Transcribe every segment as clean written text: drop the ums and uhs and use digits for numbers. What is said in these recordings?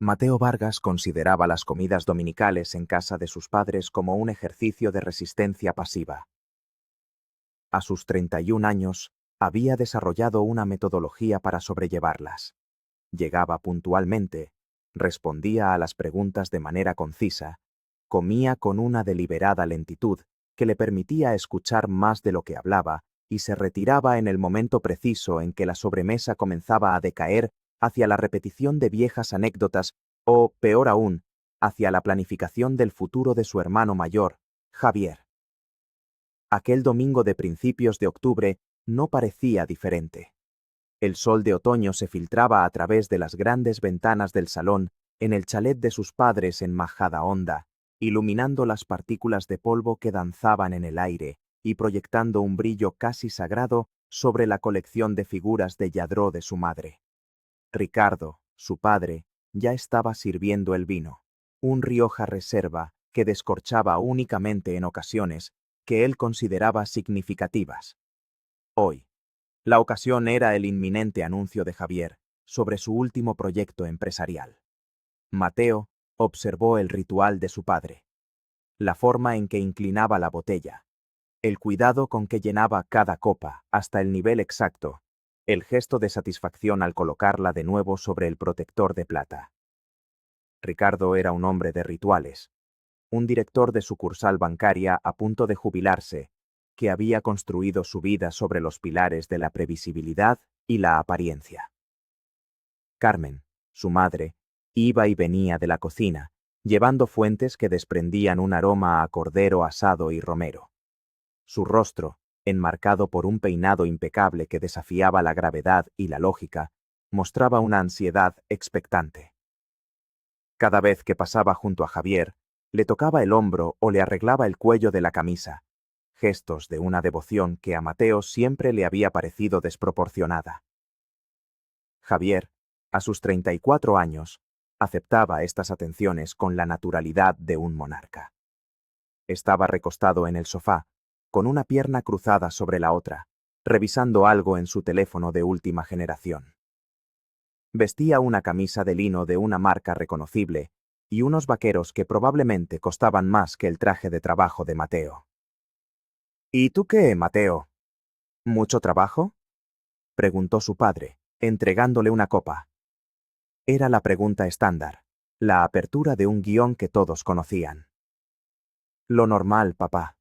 Mateo Vargas consideraba las comidas dominicales en casa de sus padres como un ejercicio de resistencia pasiva. A sus 31 años, había desarrollado una metodología para sobrellevarlas. Llegaba puntualmente, respondía a las preguntas de manera concisa, comía con una deliberada lentitud que le permitía escuchar más de lo que hablaba y se retiraba en el momento preciso en que la sobremesa comenzaba a decaer hacia la repetición de viejas anécdotas o, peor aún, hacia la planificación del futuro de su hermano mayor, Javier. Aquel domingo de principios de octubre no parecía diferente. El sol de otoño se filtraba a través de las grandes ventanas del salón en el chalet de sus padres en Majadahonda, iluminando las partículas de polvo que danzaban en el aire y proyectando un brillo casi sagrado sobre la colección de figuras de Lladró de su madre. Ricardo, su padre, ya estaba sirviendo el vino, un Rioja Reserva que descorchaba únicamente en ocasiones que él consideraba significativas. Hoy, la ocasión era el inminente anuncio de Javier sobre su último proyecto empresarial. Mateo observó el ritual de su padre, la forma en que inclinaba la botella, el cuidado con que llenaba cada copa hasta el nivel exacto, el gesto de satisfacción al colocarla de nuevo sobre el protector de plata. Ricardo era un hombre de rituales, un director de sucursal bancaria a punto de jubilarse, que había construido su vida sobre los pilares de la previsibilidad y la apariencia. Carmen, su madre, iba y venía de la cocina, llevando fuentes que desprendían un aroma a cordero asado y romero. Su rostro, enmarcado por un peinado impecable que desafiaba la gravedad y la lógica, mostraba una ansiedad expectante. Cada vez que pasaba junto a Javier, le tocaba el hombro o le arreglaba el cuello de la camisa, gestos de una devoción que a Mateo siempre le había parecido desproporcionada. Javier, a sus 34 años, aceptaba estas atenciones con la naturalidad de un monarca. Estaba recostado en el sofá, con una pierna cruzada sobre la otra, revisando algo en su teléfono de última generación. Vestía una camisa de lino de una marca reconocible y unos vaqueros que probablemente costaban más que el traje de trabajo de Mateo. ¿Y tú qué, Mateo? ¿Mucho trabajo?, preguntó su padre, entregándole una copa. Era la pregunta estándar, la apertura de un guión que todos conocían. Lo normal, papá.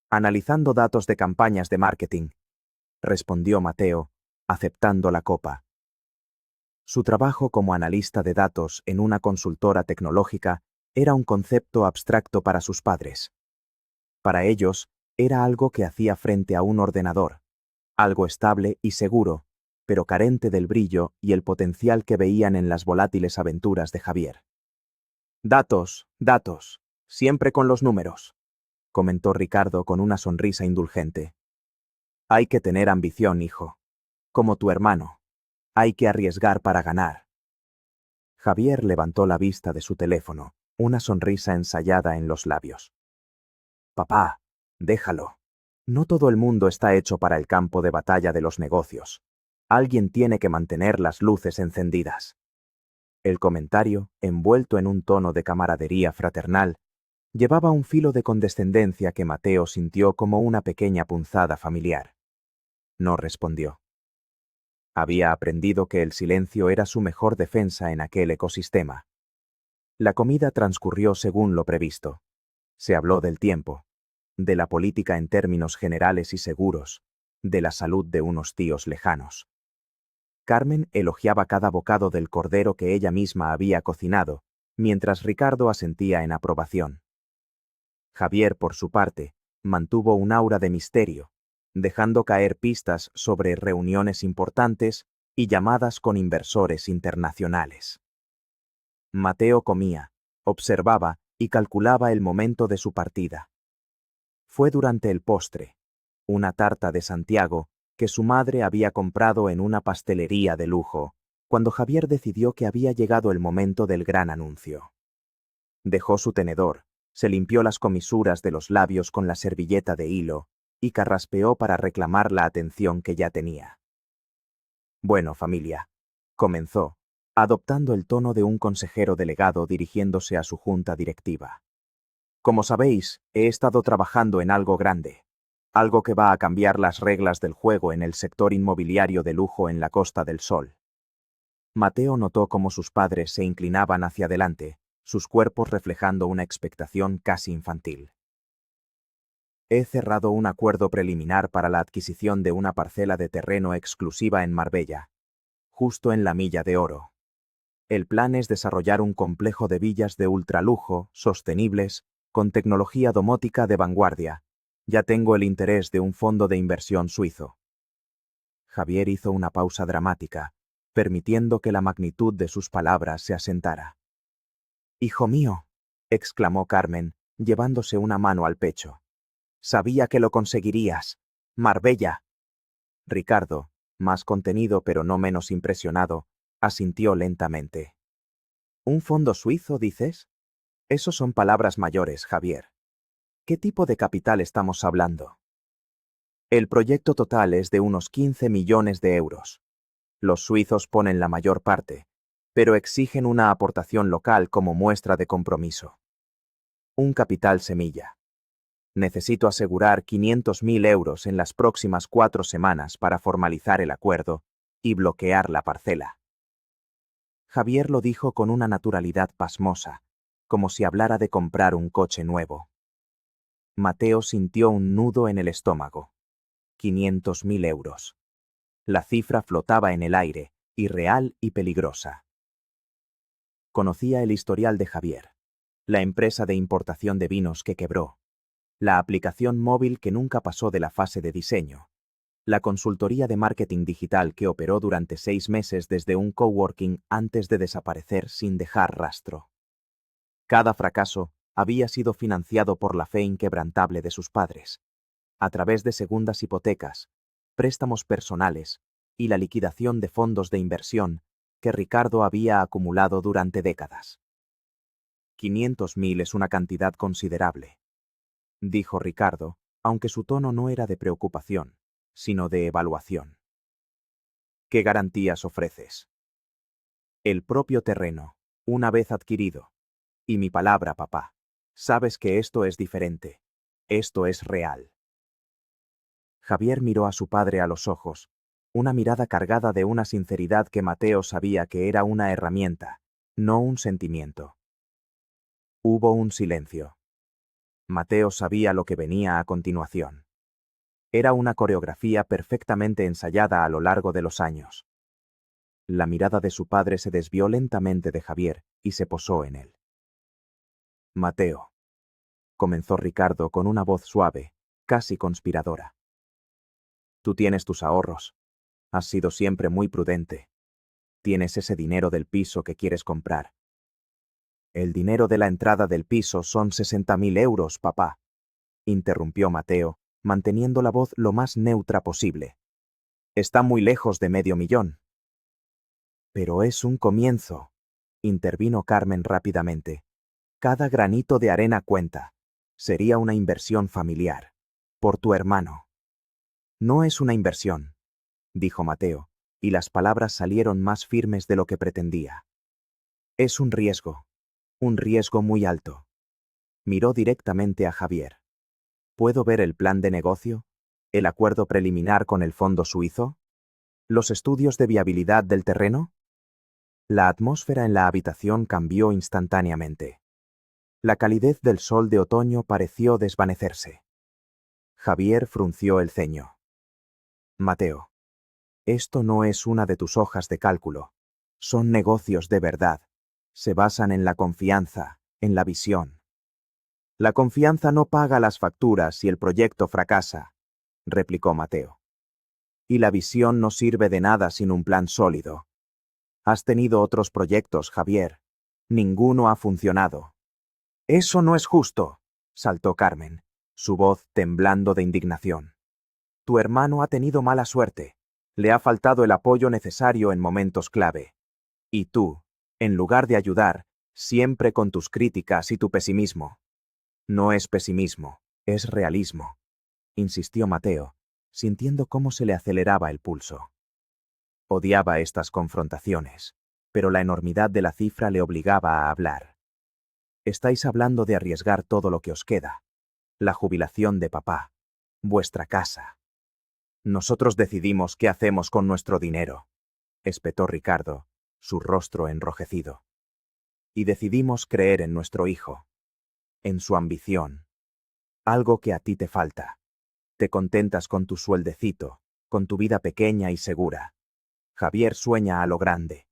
Analizando datos de campañas de marketing, respondió Mateo, aceptando la copa. Su trabajo como analista de datos en una consultora tecnológica era un concepto abstracto para sus padres. Para ellos, era algo que hacía frente a un ordenador, algo estable y seguro, pero carente del brillo y el potencial que veían en las volátiles aventuras de Javier. Datos, datos, siempre con los números, comentó Ricardo con una sonrisa indulgente. Hay que tener ambición, hijo. Como tu hermano. Hay que arriesgar para ganar. Javier levantó la vista de su teléfono, una sonrisa ensayada en los labios. Papá, déjalo. No todo el mundo está hecho para el campo de batalla de los negocios. Alguien tiene que mantener las luces encendidas. El comentario, envuelto en un tono de camaradería fraternal, llevaba un filo de condescendencia que Mateo sintió como una pequeña punzada familiar. No respondió. Había aprendido que el silencio era su mejor defensa en aquel ecosistema. La comida transcurrió según lo previsto. Se habló del tiempo, de la política en términos generales y seguros, de la salud de unos tíos lejanos. Carmen elogiaba cada bocado del cordero que ella misma había cocinado, mientras Ricardo asentía en aprobación. Javier, por su parte, mantuvo un aura de misterio, dejando caer pistas sobre reuniones importantes y llamadas con inversores internacionales. Mateo comía, observaba y calculaba el momento de su partida. Fue durante el postre, una tarta de Santiago que su madre había comprado en una pastelería de lujo, cuando Javier decidió que había llegado el momento del gran anuncio. Dejó su tenedor, se limpió las comisuras de los labios con la servilleta de hilo y carraspeó para reclamar la atención que ya tenía. Bueno, familia, comenzó, adoptando el tono de un consejero delegado dirigiéndose a su junta directiva. Como sabéis, he estado trabajando en algo grande, algo que va a cambiar las reglas del juego en el sector inmobiliario de lujo en la Costa del Sol. Mateo notó cómo sus padres se inclinaban hacia adelante, sus cuerpos reflejando una expectación casi infantil. He cerrado un acuerdo preliminar para la adquisición de una parcela de terreno exclusiva en Marbella, justo en la Milla de Oro. El plan es desarrollar un complejo de villas de ultralujo, sostenibles, con tecnología domótica de vanguardia. Ya tengo el interés de un fondo de inversión suizo. Javier hizo una pausa dramática, permitiendo que la magnitud de sus palabras se asentara. «Hijo mío», exclamó Carmen, llevándose una mano al pecho. «Sabía que lo conseguirías. Marbella». Ricardo, más contenido pero no menos impresionado, asintió lentamente. «¿Un fondo suizo, dices? Eso son palabras mayores, Javier. ¿Qué tipo de capital estamos hablando?» El proyecto total es de unos 15 millones de euros. Los suizos ponen la mayor parte, pero exigen una aportación local como muestra de compromiso. Un capital semilla. Necesito asegurar 500.000 euros en las próximas 4 semanas para formalizar el acuerdo y bloquear la parcela. Javier lo dijo con una naturalidad pasmosa, como si hablara de comprar un coche nuevo. Mateo sintió un nudo en el estómago. 500.000 euros. La cifra flotaba en el aire, irreal y peligrosa. Conocía el historial de Javier, la empresa de importación de vinos que quebró, la aplicación móvil que nunca pasó de la fase de diseño, la consultoría de marketing digital que operó durante 6 meses desde un coworking antes de desaparecer sin dejar rastro. Cada fracaso había sido financiado por la fe inquebrantable de sus padres, a través de segundas hipotecas, préstamos personales y la liquidación de fondos de inversión que Ricardo había acumulado durante décadas. 500.000 es una cantidad considerable, dijo Ricardo, aunque su tono no era de preocupación, sino de evaluación. ¿Qué garantías ofreces? El propio terreno, una vez adquirido. Y mi palabra, papá. Sabes que esto es diferente. Esto es real. Javier miró a su padre a los ojos, una mirada cargada de una sinceridad que Mateo sabía que era una herramienta, no un sentimiento. Hubo un silencio. Mateo sabía lo que venía a continuación. Era una coreografía perfectamente ensayada a lo largo de los años. La mirada de su padre se desvió lentamente de Javier y se posó en él. Mateo, comenzó Ricardo con una voz suave, casi conspiradora. Tú tienes tus ahorros. Has sido siempre muy prudente. Tienes ese dinero del piso que quieres comprar. El dinero de la entrada del piso son 60.000 euros, papá, interrumpió Mateo, manteniendo la voz lo más neutra posible. Está muy lejos de $500.000. Pero es un comienzo, intervino Carmen rápidamente. Cada granito de arena cuenta. Sería una inversión familiar. Por tu hermano. No es una inversión, dijo Mateo, y las palabras salieron más firmes de lo que pretendía. Es un riesgo muy alto. Miró directamente a Javier. ¿Puedo ver el plan de negocio? ¿El acuerdo preliminar con el fondo suizo? ¿Los estudios de viabilidad del terreno? La atmósfera en la habitación cambió instantáneamente. La calidez del sol de otoño pareció desvanecerse. Javier frunció el ceño. Mateo, esto no es una de tus hojas de cálculo. Son negocios de verdad. Se basan en la confianza, en la visión. La confianza no paga las facturas si el proyecto fracasa, replicó Mateo. Y la visión no sirve de nada sin un plan sólido. Has tenido otros proyectos, Javier. Ninguno ha funcionado. Eso no es justo, saltó Carmen, su voz temblando de indignación. Tu hermano ha tenido mala suerte. Le ha faltado el apoyo necesario en momentos clave. Y tú, en lugar de ayudar, siempre con tus críticas y tu pesimismo. No es pesimismo, es realismo, insistió Mateo, sintiendo cómo se le aceleraba el pulso. Odiaba estas confrontaciones, pero la enormidad de la cifra le obligaba a hablar. Estáis hablando de arriesgar todo lo que os queda. La jubilación de papá. Vuestra casa. Nosotros decidimos qué hacemos con nuestro dinero, espetó Ricardo, su rostro enrojecido. Y decidimos creer en nuestro hijo, en su ambición. Algo que a ti te falta. Te contentas con tu sueldecito, con tu vida pequeña y segura. Javier sueña a lo grande.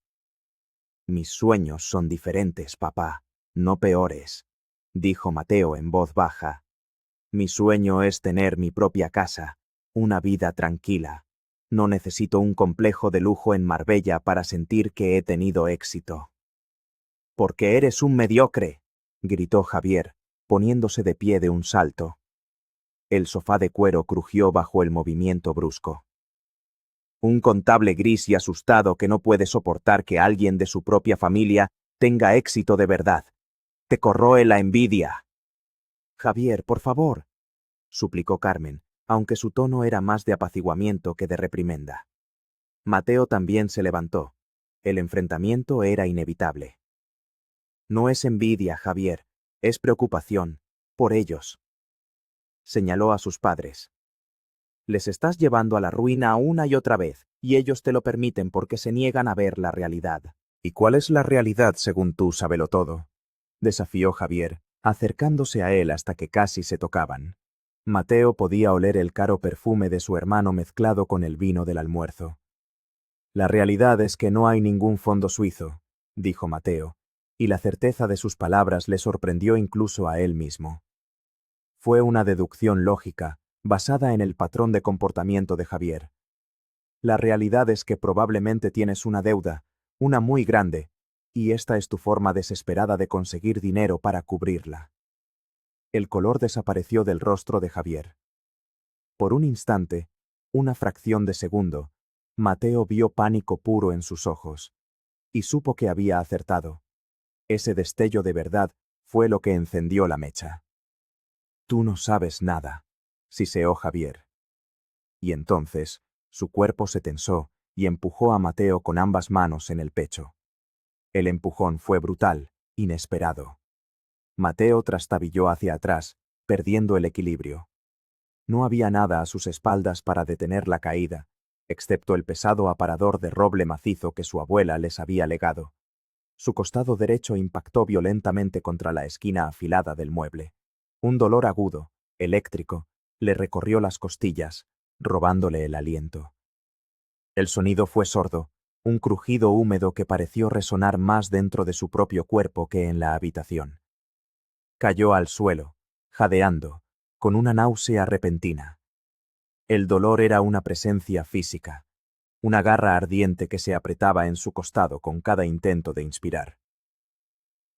Mis sueños son diferentes, papá, no peores, dijo Mateo en voz baja. Mi sueño es tener mi propia casa, una vida tranquila. No necesito un complejo de lujo en Marbella para sentir que he tenido éxito. Porque eres un mediocre, gritó Javier, poniéndose de pie de un salto. El sofá de cuero crujió bajo el movimiento brusco. Un contable gris y asustado que no puede soportar que alguien de su propia familia tenga éxito de verdad. Te corroe la envidia. Javier, por favor, suplicó Carmen, aunque su tono era más de apaciguamiento que de reprimenda. Mateo también se levantó. El enfrentamiento era inevitable. No es envidia, Javier, es preocupación, por ellos. Señaló a sus padres. Les estás llevando a la ruina una y otra vez, y ellos te lo permiten porque se niegan a ver la realidad. ¿Y cuál es la realidad según tú, sabelotodo? Desafió Javier, acercándose a él hasta que casi se tocaban. Mateo podía oler el caro perfume de su hermano mezclado con el vino del almuerzo. La realidad es que no hay ningún fondo suizo, dijo Mateo, y la certeza de sus palabras le sorprendió incluso a él mismo. Fue una deducción lógica, basada en el patrón de comportamiento de Javier. La realidad es que probablemente tienes una deuda, una muy grande, y esta es tu forma desesperada de conseguir dinero para cubrirla. El color desapareció del rostro de Javier. Por un instante, una fracción de segundo, Mateo vio pánico puro en sus ojos, y supo que había acertado. Ese destello de verdad fue lo que encendió la mecha. Tú no sabes nada, siseó Javier. Y entonces, su cuerpo se tensó y empujó a Mateo con ambas manos en el pecho. El empujón fue brutal, inesperado. Mateo trastabilló hacia atrás, perdiendo el equilibrio. No había nada a sus espaldas para detener la caída, excepto el pesado aparador de roble macizo que su abuela les había legado. Su costado derecho impactó violentamente contra la esquina afilada del mueble. Un dolor agudo, eléctrico, le recorrió las costillas, robándole el aliento. El sonido fue sordo, un crujido húmedo que pareció resonar más dentro de su propio cuerpo que en la habitación. Cayó al suelo, jadeando, con una náusea repentina. El dolor era una presencia física, una garra ardiente que se apretaba en su costado con cada intento de inspirar.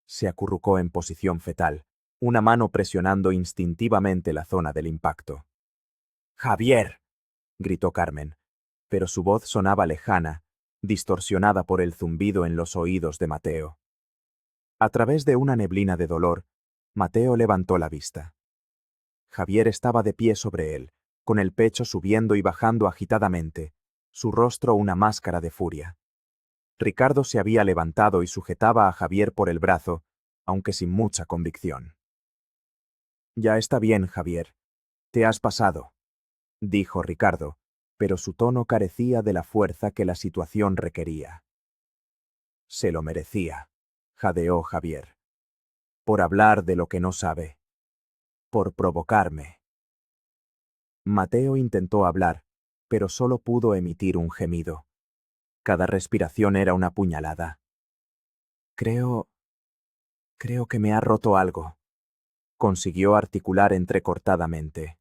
Se acurrucó en posición fetal, una mano presionando instintivamente la zona del impacto. ¡Javier!, gritó Carmen, pero su voz sonaba lejana, distorsionada por el zumbido en los oídos de Mateo. A través de una neblina de dolor, Mateo levantó la vista. Javier estaba de pie sobre él, con el pecho subiendo y bajando agitadamente, su rostro una máscara de furia. Ricardo se había levantado y sujetaba a Javier por el brazo, aunque sin mucha convicción. Ya está bien, Javier. Te has pasado, dijo Ricardo, pero su tono carecía de la fuerza que la situación requería. Se lo merecía, jadeó Javier. Por hablar de lo que no sabe. Por provocarme. Mateo intentó hablar, pero solo pudo emitir un gemido. Cada respiración era una puñalada. Creo que me ha roto algo, consiguió articular entrecortadamente.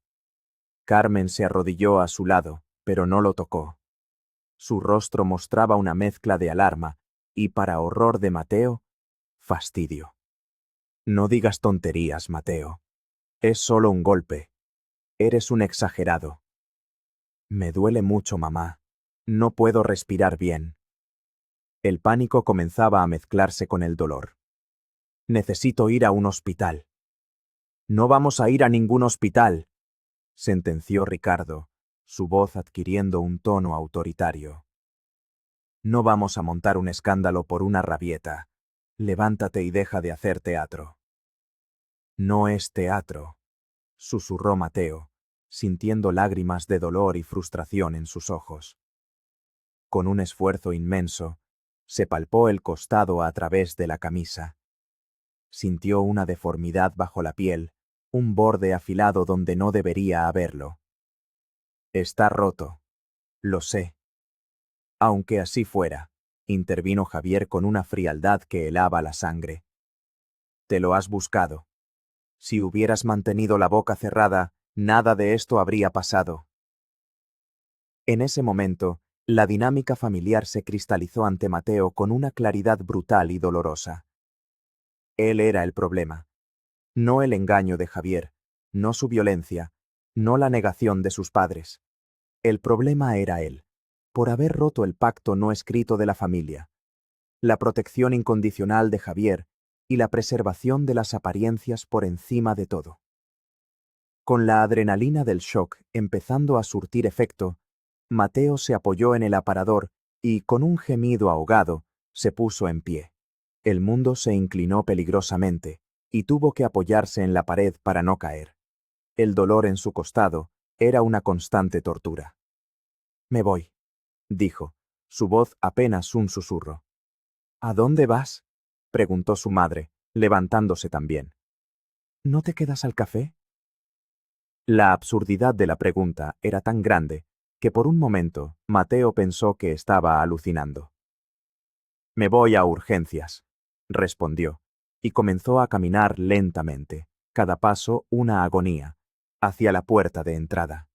Carmen se arrodilló a su lado, pero no lo tocó. Su rostro mostraba una mezcla de alarma y, para horror de Mateo, fastidio. No digas tonterías, Mateo. Es solo un golpe. Eres un exagerado. Me duele mucho, mamá. No puedo respirar bien. El pánico comenzaba a mezclarse con el dolor. Necesito ir a un hospital. No vamos a ir a ningún hospital, sentenció Ricardo, su voz adquiriendo un tono autoritario. No vamos a montar un escándalo por una rabieta. Levántate y deja de hacer teatro. No es teatro, susurró Mateo, sintiendo lágrimas de dolor y frustración en sus ojos. Con un esfuerzo inmenso, se palpó el costado a través de la camisa. Sintió una deformidad bajo la piel, un borde afilado donde no debería haberlo. Está roto. Lo sé. Aunque así fuera, intervino Javier con una frialdad que helaba la sangre. Te lo has buscado. Si hubieras mantenido la boca cerrada, nada de esto habría pasado. En ese momento, la dinámica familiar se cristalizó ante Mateo con una claridad brutal y dolorosa. Él era el problema. No el engaño de Javier, no su violencia, no la negación de sus padres. El problema era él, por haber roto el pacto no escrito de la familia, la protección incondicional de Javier y la preservación de las apariencias por encima de todo. Con la adrenalina del shock empezando a surtir efecto, Mateo se apoyó en el aparador y, con un gemido ahogado, se puso en pie. El mundo se inclinó peligrosamente y tuvo que apoyarse en la pared para no caer. El dolor en su costado era una constante tortura. Me voy, dijo, su voz apenas un susurro. ¿A dónde vas?, preguntó su madre, levantándose también. ¿No te quedas al café? La absurdidad de la pregunta era tan grande que por un momento Mateo pensó que estaba alucinando. Me voy a urgencias, respondió, y comenzó a caminar lentamente, cada paso una agonía, hacia la puerta de entrada.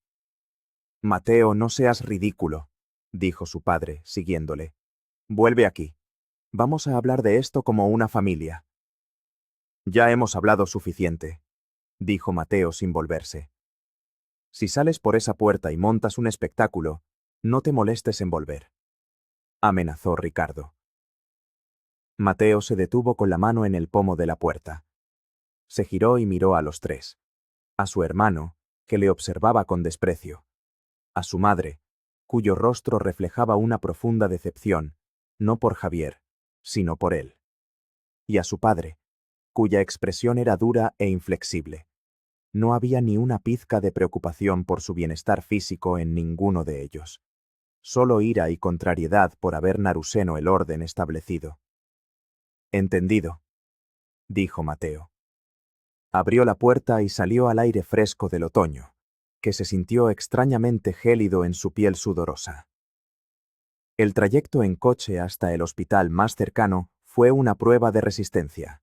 Mateo, no seas ridículo, dijo su padre, siguiéndole. Vuelve aquí. Vamos a hablar de esto como una familia. Ya hemos hablado suficiente, dijo Mateo sin volverse. Si sales por esa puerta y montas un espectáculo, no te molestes en volver, amenazó Ricardo. Mateo se detuvo con la mano en el pomo de la puerta. Se giró y miró a los tres. A su hermano, que le observaba con desprecio. A su madre, cuyo rostro reflejaba una profunda decepción, no por Javier, sino por él. Y a su padre, cuya expresión era dura e inflexible. No había ni una pizca de preocupación por su bienestar físico en ninguno de ellos. Solo ira y contrariedad por haber Naruseno el orden establecido. Entendido, dijo Mateo. Abrió la puerta y salió al aire fresco del otoño, que se sintió extrañamente gélido en su piel sudorosa. El trayecto en coche hasta el hospital más cercano fue una prueba de resistencia.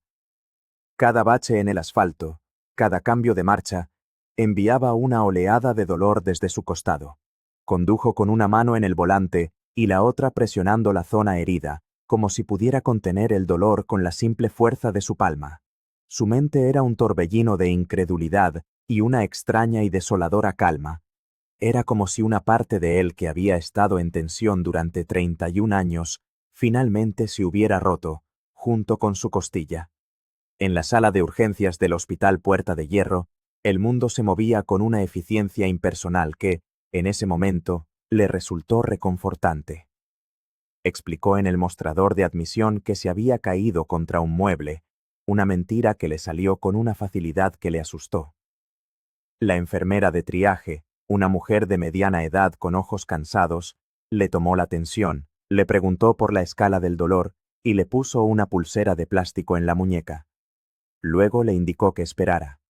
Cada bache en el asfalto, cada cambio de marcha, enviaba una oleada de dolor desde su costado. Condujo con una mano en el volante y la otra presionando la zona herida, como si pudiera contener el dolor con la simple fuerza de su palma. Su mente era un torbellino de incredulidad y una extraña y desoladora calma. Era como si una parte de él que había estado en tensión durante 31 años, finalmente se hubiera roto, junto con su costilla. En la sala de urgencias del Hospital Puerta de Hierro, el mundo se movía con una eficiencia impersonal que, en ese momento, le resultó reconfortante. Explicó en el mostrador de admisión que se había caído contra un mueble, una mentira que le salió con una facilidad que le asustó. La enfermera de triaje, una mujer de mediana edad con ojos cansados, le tomó la tensión, le preguntó por la escala del dolor y le puso una pulsera de plástico en la muñeca. Luego le indicó que esperara.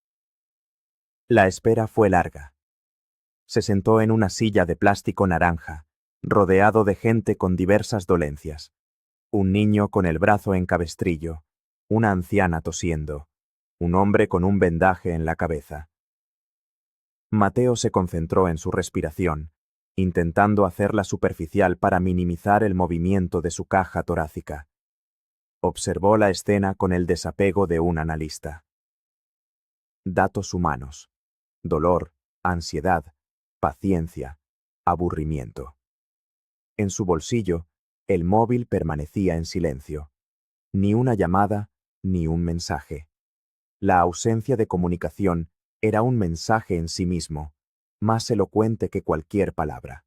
La espera fue larga. Se sentó en una silla de plástico naranja, rodeado de gente con diversas dolencias. Un niño con el brazo en cabestrillo, una anciana tosiendo, un hombre con un vendaje en la cabeza. Mateo se concentró en su respiración, intentando hacerla superficial para minimizar el movimiento de su caja torácica. Observó la escena con el desapego de un analista. Datos humanos: dolor, ansiedad, paciencia, aburrimiento. En su bolsillo, el móvil permanecía en silencio. Ni una llamada, ni un mensaje. La ausencia de comunicación era un mensaje en sí mismo, más elocuente que cualquier palabra.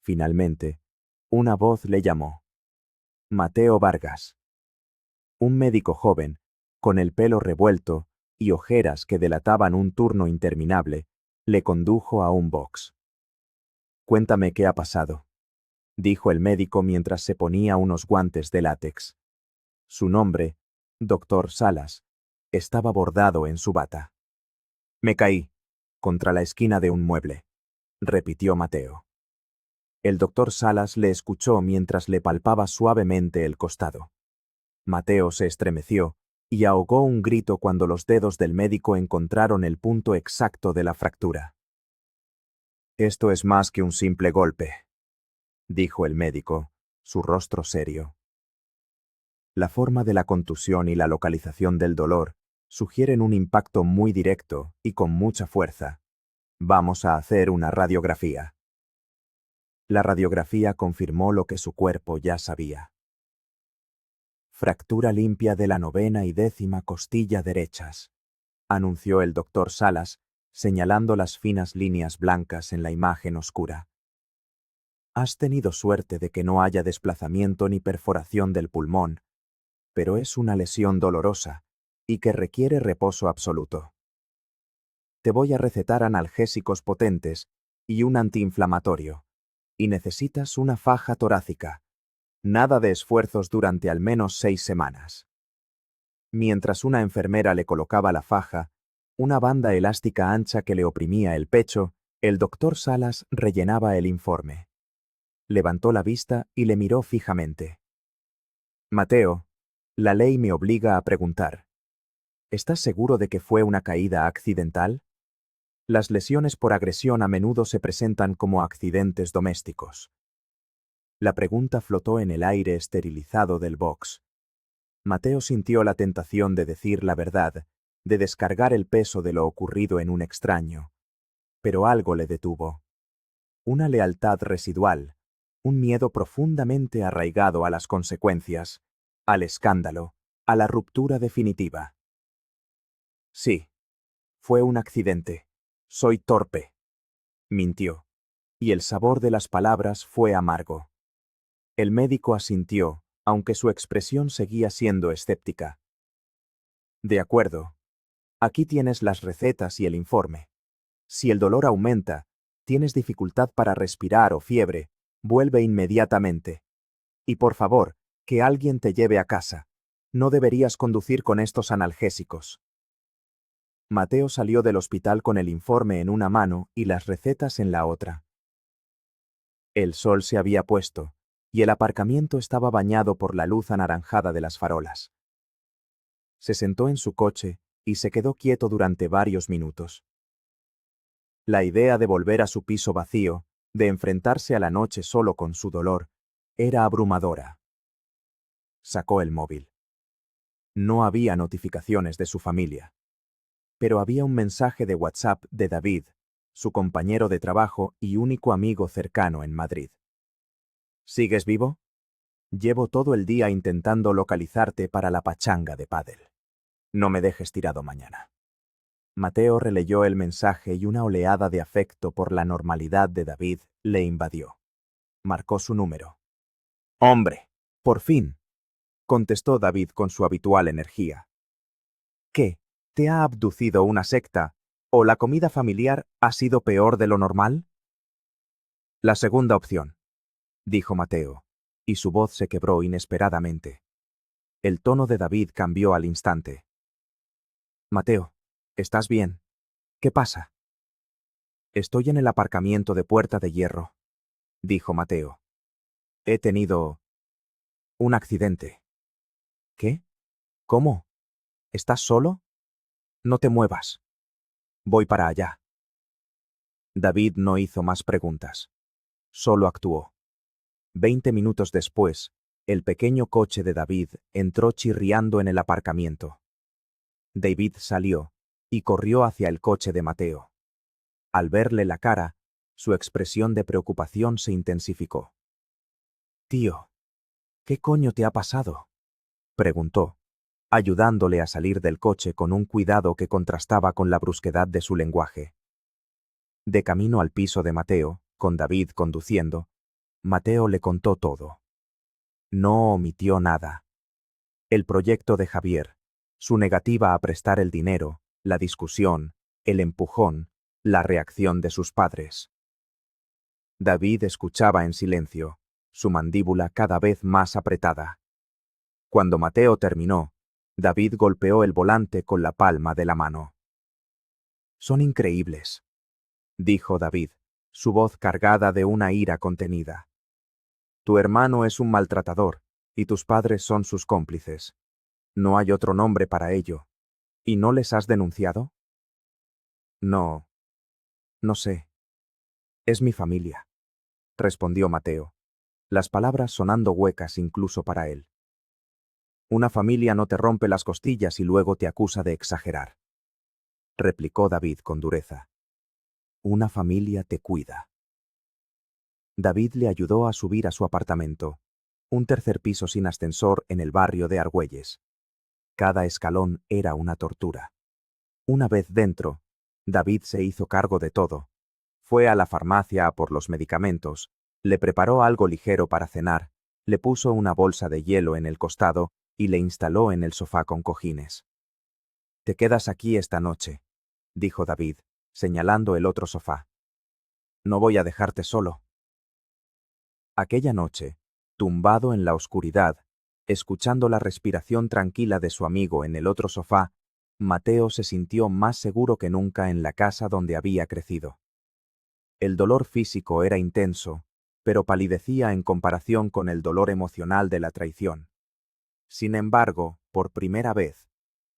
Finalmente, Una voz le llamó. Mateo Vargas. Un médico joven, con el pelo revuelto y ojeras que delataban un turno interminable, le condujo a un box. Cuéntame qué ha pasado, dijo el médico mientras se ponía unos guantes de látex. Su nombre, Dr. Salas, estaba bordado en su bata. Me caí, contra la esquina de un mueble, repitió Mateo. El doctor Salas le escuchó mientras le palpaba suavemente el costado. Mateo se estremeció y ahogó un grito cuando los dedos del médico encontraron el punto exacto de la fractura. Esto es más que un simple golpe, dijo el médico, su rostro serio. La forma de la contusión y la localización del dolor sugieren un impacto muy directo y con mucha fuerza. Vamos a hacer una radiografía. La radiografía confirmó lo que su cuerpo ya sabía. Fractura limpia de la 9ª y 10ª costilla derechas, anunció el doctor Salas, señalando las finas líneas blancas en la imagen oscura. Has tenido suerte de que no haya desplazamiento ni perforación del pulmón, pero es una lesión dolorosa y que requiere reposo absoluto. Te voy a recetar analgésicos potentes y un antiinflamatorio, y necesitas una faja torácica. Nada de esfuerzos durante al menos 6 semanas. Mientras una enfermera le colocaba la faja, una banda elástica ancha que le oprimía el pecho, el doctor Salas rellenaba el informe. Levantó la vista y le miró fijamente. Mateo, la ley me obliga a preguntar. ¿Estás seguro de que fue una caída accidental? Las lesiones por agresión a menudo se presentan como accidentes domésticos. La pregunta flotó en el aire esterilizado del box. Mateo sintió la tentación de decir la verdad, de descargar el peso de lo ocurrido en un extraño. Pero algo le detuvo. Una lealtad residual, un miedo profundamente arraigado a las consecuencias, al escándalo, a la ruptura definitiva. Sí, fue un accidente. Soy torpe. Mintió, y el sabor de las palabras fue amargo. El médico asintió, aunque su expresión seguía siendo escéptica. De acuerdo. Aquí tienes las recetas y el informe. Si el dolor aumenta, tienes dificultad para respirar o fiebre, vuelve inmediatamente. Y por favor, que alguien te lleve a casa. No deberías conducir con estos analgésicos. Mateo salió del hospital con el informe en una mano y las recetas en la otra. El sol se había puesto, y el aparcamiento estaba bañado por la luz anaranjada de las farolas. Se sentó en su coche y se quedó quieto durante varios minutos. La idea de volver a su piso vacío, de enfrentarse a la noche solo con su dolor, era abrumadora. Sacó el móvil. No había notificaciones de su familia. Pero había un mensaje de WhatsApp de David, su compañero de trabajo y único amigo cercano en Madrid. ¿Sigues vivo? Llevo todo el día intentando localizarte para la pachanga de pádel. No me dejes tirado mañana. Mateo releyó el mensaje y una oleada de afecto por la normalidad de David le invadió. Marcó su número. ¡Hombre! ¡Por fin!, contestó David con su habitual energía. ¿Qué? ¿Te ha abducido una secta? ¿O la comida familiar ha sido peor de lo normal? La segunda opción, dijo Mateo, y su voz se quebró inesperadamente. El tono de David cambió al instante. Mateo, ¿estás bien? ¿Qué pasa? Estoy en el aparcamiento de Puerta de Hierro, dijo Mateo. He tenido un accidente. ¿Qué? ¿Cómo? ¿Estás solo? No te muevas. Voy para allá. David no hizo más preguntas. Solo actuó. 20 minutos después, el pequeño coche de David entró chirriando en el aparcamiento. David salió y corrió hacia el coche de Mateo. Al verle la cara, su expresión de preocupación se intensificó. «Tío, ¿qué coño te ha pasado?», preguntó, ayudándole a salir del coche con un cuidado que contrastaba con la brusquedad de su lenguaje. De camino al piso de Mateo, con David conduciendo, Mateo le contó todo. No omitió nada. El proyecto de Javier, su negativa a prestar el dinero, la discusión, el empujón, la reacción de sus padres. David escuchaba en silencio, su mandíbula cada vez más apretada. Cuando Mateo terminó, David golpeó el volante con la palma de la mano. «Son increíbles», dijo David, su voz cargada de una ira contenida. «Tu hermano es un maltratador, y tus padres son sus cómplices. No hay otro nombre para ello. ¿Y no les has denunciado?» «No. No sé. Es mi familia», respondió Mateo, las palabras sonando huecas incluso para él. «Una familia no te rompe las costillas y luego te acusa de exagerar», replicó David con dureza. «Una familia te cuida». David le ayudó a subir a su apartamento, un tercer piso sin ascensor en el barrio de Argüelles. Cada escalón era una tortura. Una vez dentro, David se hizo cargo de todo. Fue a la farmacia a por los medicamentos, le preparó algo ligero para cenar, le puso una bolsa de hielo en el costado y le instaló en el sofá con cojines. «Te quedas aquí esta noche», dijo David, señalando el otro sofá. «No voy a dejarte solo». Aquella noche, tumbado en la oscuridad, escuchando la respiración tranquila de su amigo en el otro sofá, Mateo se sintió más seguro que nunca en la casa donde había crecido. El dolor físico era intenso, pero palidecía en comparación con el dolor emocional de la traición. Sin embargo, por primera vez,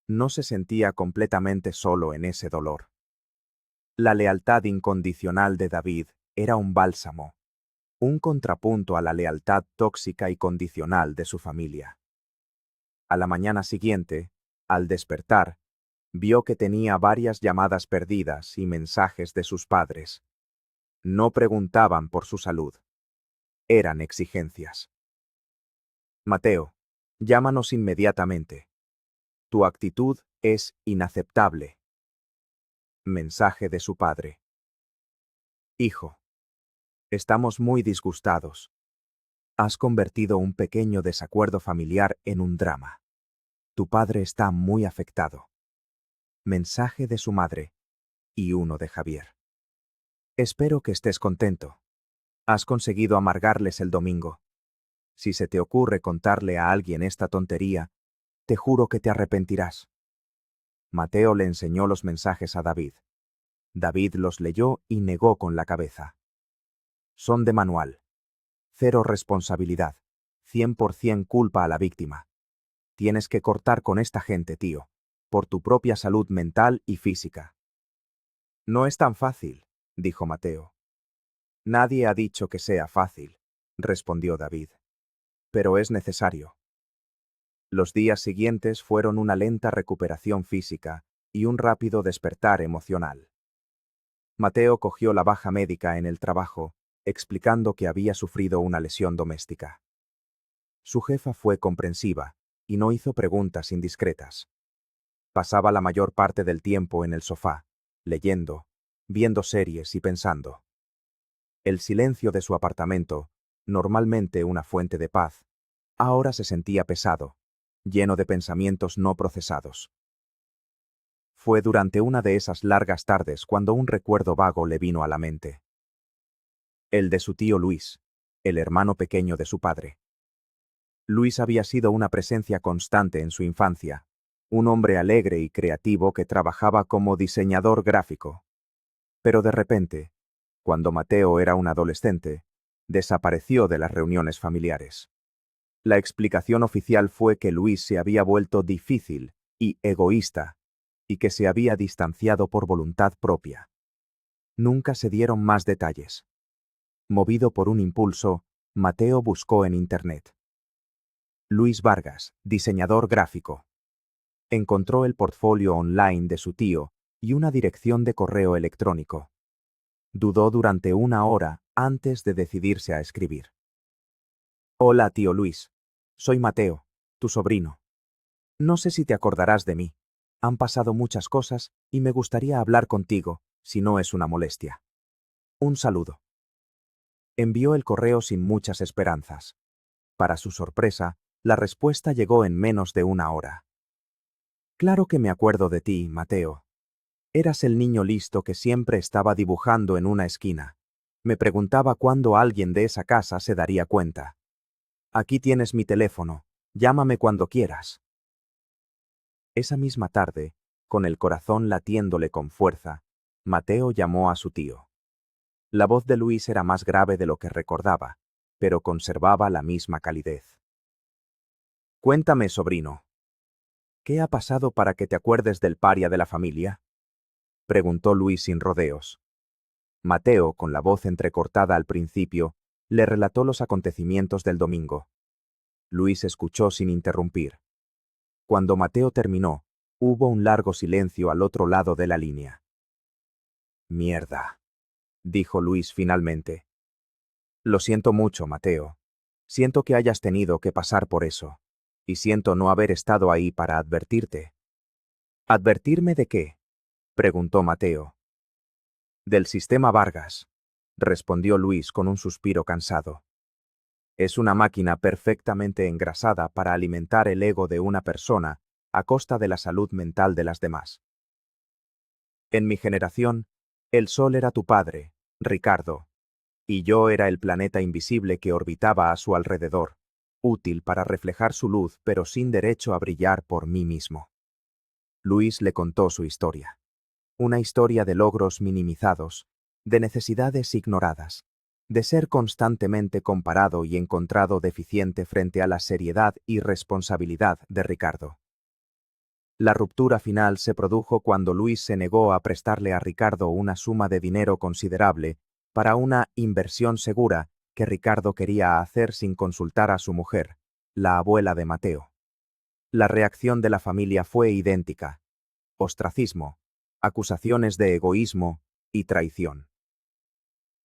no se sentía completamente solo en ese dolor. La lealtad incondicional de David era un bálsamo, un contrapunto a la lealtad tóxica y condicional de su familia. A la mañana siguiente, al despertar, vio que tenía varias llamadas perdidas y mensajes de sus padres. No preguntaban por su salud. Eran exigencias. «Mateo, llámanos inmediatamente. Tu actitud es inaceptable». Mensaje de su padre. «Hijo, estamos muy disgustados. Has convertido un pequeño desacuerdo familiar en un drama. Tu padre está muy afectado». Mensaje de su madre y uno de Javier. «Espero que estés contento. Has conseguido amargarles el domingo. Si se te ocurre contarle a alguien esta tontería, te juro que te arrepentirás». Mateo le enseñó los mensajes a David. David los leyó y negó con la cabeza. «Son de manual. 0 responsabilidad. 100% culpa a la víctima. Tienes que cortar con esta gente, tío, por tu propia salud mental y física». «No es tan fácil», dijo Mateo. «Nadie ha dicho que sea fácil», respondió David. «Pero es necesario». Los días siguientes fueron una lenta recuperación física y un rápido despertar emocional. Mateo cogió la baja médica en el trabajo, explicando que había sufrido una lesión doméstica. Su jefa fue comprensiva y no hizo preguntas indiscretas. Pasaba la mayor parte del tiempo en el sofá, leyendo, viendo series y pensando. El silencio de su apartamento, normalmente una fuente de paz, ahora se sentía pesado, lleno de pensamientos no procesados. Fue durante una de esas largas tardes cuando un recuerdo vago le vino a la mente. El de su tío Luis, el hermano pequeño de su padre. Luis había sido una presencia constante en su infancia, un hombre alegre y creativo que trabajaba como diseñador gráfico. Pero de repente, cuando Mateo era un adolescente, desapareció de las reuniones familiares. La explicación oficial fue que Luis se había vuelto difícil y egoísta, y que se había distanciado por voluntad propia. Nunca se dieron más detalles. Movido por un impulso, Mateo buscó en Internet. Luis Vargas, diseñador gráfico. Encontró el portfolio online de su tío y una dirección de correo electrónico. Dudó durante 1 hora antes de decidirse a escribir. «Hola, tío Luis. Soy Mateo, tu sobrino. No sé si te acordarás de mí. Han pasado muchas cosas y me gustaría hablar contigo, si no es una molestia. Un saludo». Envió el correo sin muchas esperanzas. Para su sorpresa, la respuesta llegó en menos de una hora. Claro que me acuerdo de ti, Mateo. Eras el niño listo que siempre estaba dibujando en una esquina. Me preguntaba cuándo alguien de esa casa se daría cuenta. Aquí tienes mi teléfono. Llámame cuando quieras. Esa misma tarde, con el corazón latiéndole con fuerza, Mateo llamó a su tío. La voz de Luis era más grave de lo que recordaba, pero conservaba la misma calidez. Cuéntame, sobrino. ¿Qué ha pasado para que te acuerdes del paria de la familia? Preguntó Luis sin rodeos. Mateo, con la voz entrecortada al principio, le relató los acontecimientos del domingo. Luis escuchó sin interrumpir. Cuando Mateo terminó, hubo un largo silencio al otro lado de la línea. Mierda, dijo Luis finalmente. Lo siento mucho, Mateo. Siento que hayas tenido que pasar por eso, y siento no haber estado ahí para advertirte. ¿Advertirme de qué? Preguntó Mateo. Del sistema Vargas, respondió Luis con un suspiro cansado. Es una máquina perfectamente engrasada para alimentar el ego de una persona a costa de la salud mental de las demás. En mi generación, el sol era tu padre, Ricardo, y yo era el planeta invisible que orbitaba a su alrededor, útil para reflejar su luz pero sin derecho a brillar por mí mismo. Luis le contó su historia. Una historia de logros minimizados, de necesidades ignoradas, de ser constantemente comparado y encontrado deficiente frente a la seriedad y responsabilidad de Ricardo. La ruptura final se produjo cuando Luis se negó a prestarle a Ricardo una suma de dinero considerable para una inversión segura que Ricardo quería hacer sin consultar a su mujer, la abuela de Mateo. La reacción de la familia fue idéntica: ostracismo, acusaciones de egoísmo y traición.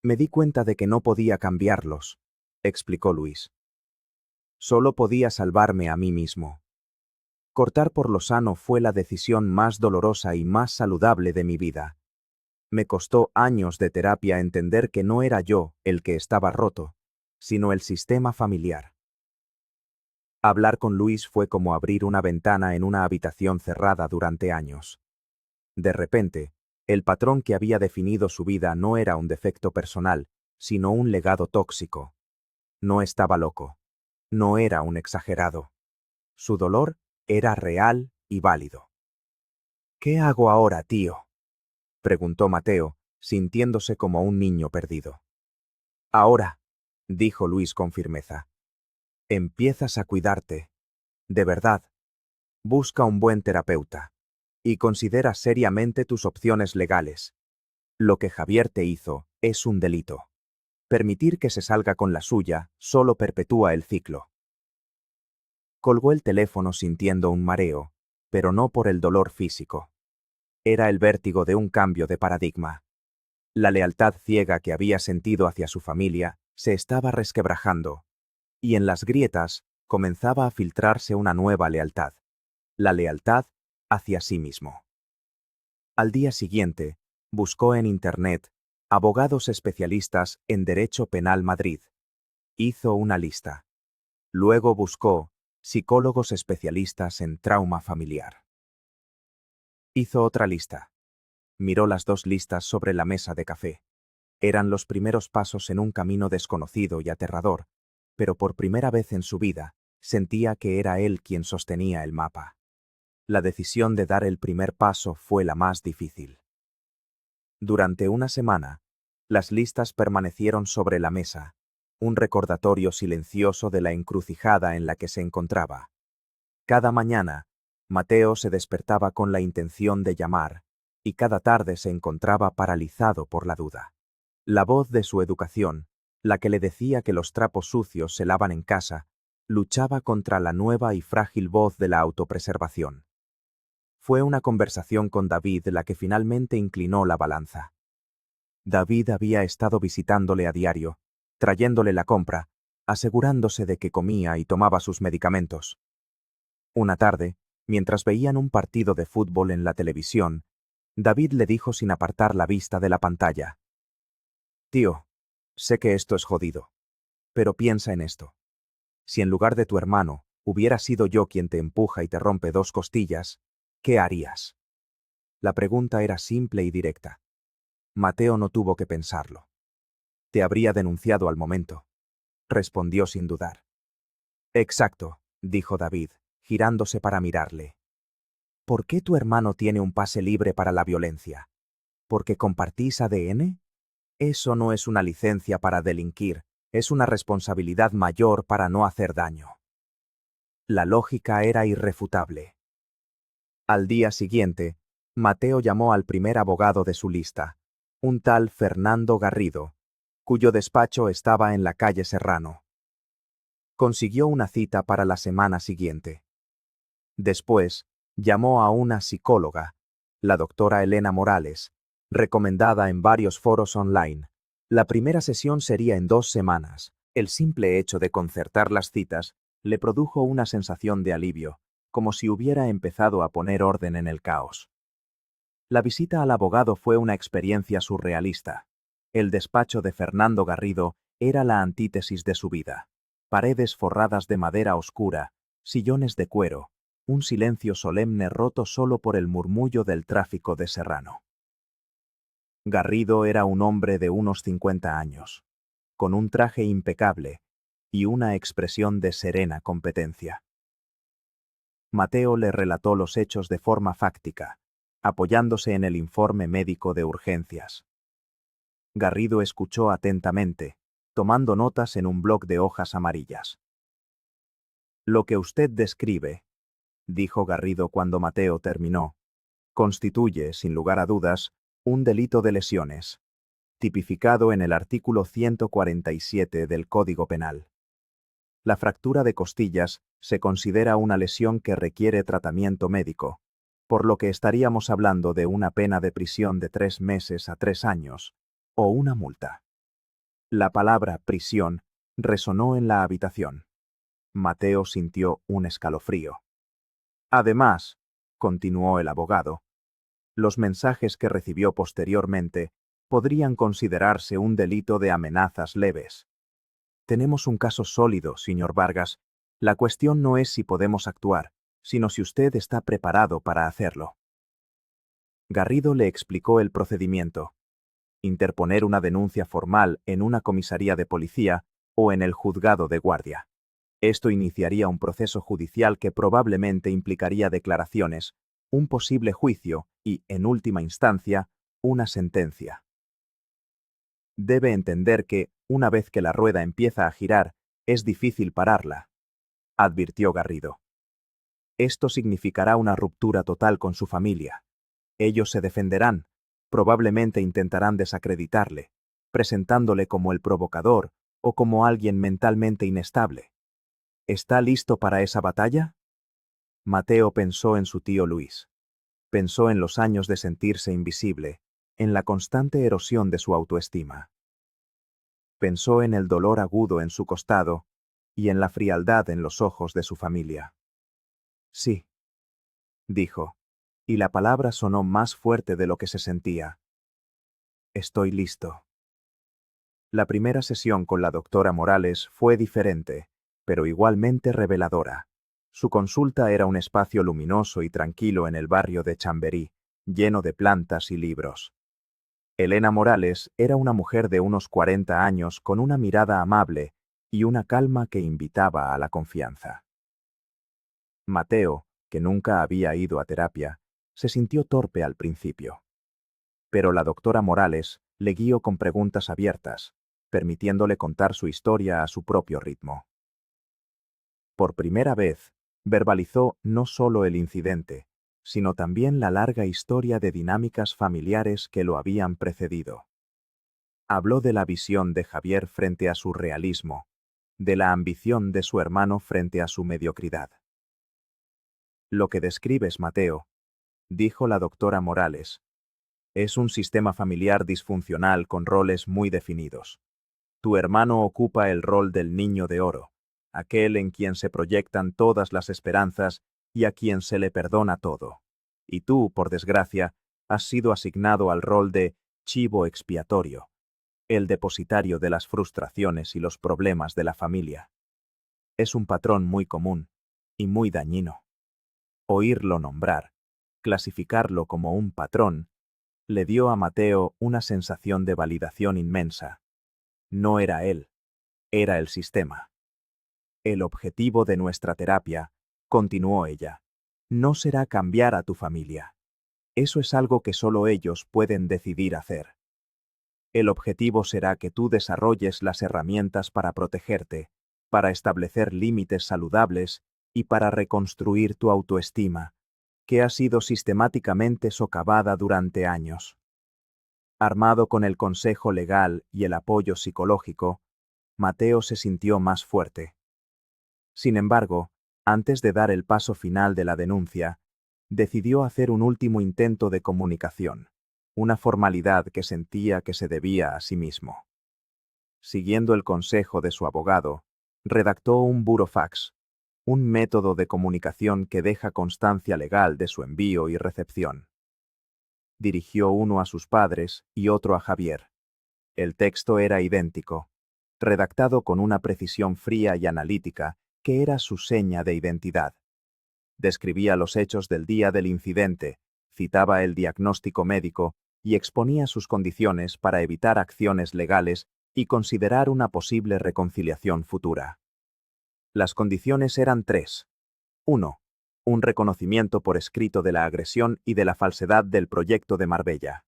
Me di cuenta de que no podía cambiarlos, explicó Luis. Solo podía salvarme a mí mismo. Cortar por lo sano fue la decisión más dolorosa y más saludable de mi vida. Me costó años de terapia entender que no era yo el que estaba roto, sino el sistema familiar. Hablar con Luis fue como abrir una ventana en una habitación cerrada durante años. De repente, el patrón que había definido su vida no era un defecto personal, sino un legado tóxico. No estaba loco. No era un exagerado. Su dolor era real y válido. ¿Qué hago ahora, tío?, preguntó Mateo, sintiéndose como un niño perdido. Ahora, dijo Luis con firmeza, empiezas a cuidarte. De verdad. Busca un buen terapeuta. Y considera seriamente tus opciones legales. Lo que Javier te hizo es un delito. Permitir que se salga con la suya solo perpetúa el ciclo. Colgó el teléfono sintiendo un mareo, pero no por el dolor físico. Era el vértigo de un cambio de paradigma. La lealtad ciega que había sentido hacia su familia se estaba resquebrajando, y en las grietas comenzaba a filtrarse una nueva lealtad: la lealtad hacia sí mismo. Al día siguiente, buscó en Internet abogados especialistas en Derecho Penal Madrid. Hizo una lista. Luego buscó psicólogos especialistas en trauma familiar. Hizo otra lista. Miró las dos listas sobre la mesa de café. Eran los primeros pasos en un camino desconocido y aterrador, pero por primera vez en su vida sentía que era él quien sostenía el mapa. La decisión de dar el primer paso fue la más difícil. Durante una semana, las listas permanecieron sobre la mesa, un recordatorio silencioso de la encrucijada en la que se encontraba. Cada mañana, Mateo se despertaba con la intención de llamar, y cada tarde se encontraba paralizado por la duda. La voz de su educación, la que le decía que los trapos sucios se lavan en casa, luchaba contra la nueva y frágil voz de la autopreservación. Fue una conversación con David la que finalmente inclinó la balanza. David había estado visitándole a diario, trayéndole la compra, asegurándose de que comía y tomaba sus medicamentos. Una tarde, mientras veían un partido de fútbol en la televisión, David le dijo sin apartar la vista de la pantalla: «Tío, Sé que esto es jodido, pero piensa en esto. Si en lugar de tu hermano hubiera sido yo quien te empuja y te rompe 2 costillas, ¿qué harías? La pregunta era simple y directa. Mateo no tuvo que pensarlo. Te habría denunciado al momento. Respondió sin dudar. Exacto, dijo David, girándose para mirarle. ¿Por qué tu hermano tiene un pase libre para la violencia? ¿Porque compartís ADN? Eso no es una licencia para delinquir, es una responsabilidad mayor para no hacer daño. La lógica era irrefutable. Al día siguiente, Mateo llamó al primer abogado de su lista, un tal Fernando Garrido, cuyo despacho estaba en la calle Serrano. Consiguió una cita para la semana siguiente. Después, llamó a una psicóloga, la doctora Elena Morales, recomendada en varios foros online. La primera sesión sería en 2 semanas. El simple hecho de concertar las citas le produjo una sensación de alivio, como si hubiera empezado a poner orden en el caos. La visita al abogado fue una experiencia surrealista. El despacho de Fernando Garrido era la antítesis de su vida. Paredes forradas de madera oscura, sillones de cuero, un silencio solemne roto solo por el murmullo del tráfico de Serrano. Garrido era un hombre de unos 50 años, con un traje impecable y una expresión de serena competencia. Mateo le relató los hechos de forma fáctica, apoyándose en el informe médico de urgencias. Garrido escuchó atentamente, tomando notas en un bloc de hojas amarillas. Lo que usted describe, dijo Garrido cuando Mateo terminó, constituye, sin lugar a dudas, un delito de lesiones, tipificado en el artículo 147 del Código Penal. La fractura de costillas se considera una lesión que requiere tratamiento médico, por lo que estaríamos hablando de una pena de prisión de 3 meses a 3 años, o una multa. La palabra prisión resonó en la habitación. Mateo sintió un escalofrío. Además, continuó el abogado, los mensajes que recibió posteriormente podrían considerarse un delito de amenazas leves. Tenemos un caso sólido, señor Vargas. La cuestión no es si podemos actuar, sino si usted está preparado para hacerlo. Garrido le explicó el procedimiento. Interponer una denuncia formal en una comisaría de policía o en el juzgado de guardia. Esto iniciaría un proceso judicial que probablemente implicaría declaraciones, un posible juicio y, en última instancia, una sentencia. Debe entender que, una vez que la rueda empieza a girar, es difícil pararla, advirtió Garrido. Esto significará una ruptura total con su familia. Ellos se defenderán, probablemente intentarán desacreditarle, presentándole como el provocador o como alguien mentalmente inestable. ¿Está listo para esa batalla? Mateo pensó en su tío Luis. Pensó en los años de sentirse invisible, en la constante erosión de su autoestima. Pensó en el dolor agudo en su costado y en la frialdad en los ojos de su familia. Sí, dijo, y la palabra sonó más fuerte de lo que se sentía. Estoy listo. La primera sesión con la doctora Morales fue diferente, pero igualmente reveladora. Su consulta era un espacio luminoso y tranquilo en el barrio de Chamberí, lleno de plantas y libros. Elena Morales era una mujer de unos 40 años con una mirada amable y una calma que invitaba a la confianza. Mateo, que nunca había ido a terapia, se sintió torpe al principio. Pero la doctora Morales le guió con preguntas abiertas, permitiéndole contar su historia a su propio ritmo. Por primera vez, verbalizó no solo el incidente, sino también la larga historia de dinámicas familiares que lo habían precedido. Habló de la visión de Javier frente a su realismo, de la ambición de su hermano frente a su mediocridad. Lo que describes, Mateo, dijo la doctora Morales, es un sistema familiar disfuncional con roles muy definidos. Tu hermano ocupa el rol del niño de oro, aquel en quien se proyectan todas las esperanzas y a quien se le perdona todo. Y tú, por desgracia, has sido asignado al rol de chivo expiatorio, el depositario de las frustraciones y los problemas de la familia. Es un patrón muy común y muy dañino. Oírlo nombrar, clasificarlo como un patrón, le dio a Mateo una sensación de validación inmensa. No era él, era el sistema. El objetivo de nuestra terapia, continuó ella, no será cambiar a tu familia. Eso es algo que solo ellos pueden decidir hacer. El objetivo será que tú desarrolles las herramientas para protegerte, para establecer límites saludables y para reconstruir tu autoestima, que ha sido sistemáticamente socavada durante años. Armado con el consejo legal y el apoyo psicológico, Mateo se sintió más fuerte. Sin embargo, antes de dar el paso final de la denuncia, decidió hacer un último intento de comunicación, una formalidad que sentía que se debía a sí mismo. Siguiendo el consejo de su abogado, redactó un burofax, un método de comunicación que deja constancia legal de su envío y recepción. Dirigió uno a sus padres y otro a Javier. El texto era idéntico, redactado con una precisión fría y analítica que era su seña de identidad. Describía los hechos del día del incidente, citaba el diagnóstico médico y exponía sus condiciones para evitar acciones legales y considerar una posible reconciliación futura. Las condiciones eran 3. 1. Un reconocimiento por escrito de la agresión y de la falsedad del proyecto de Marbella.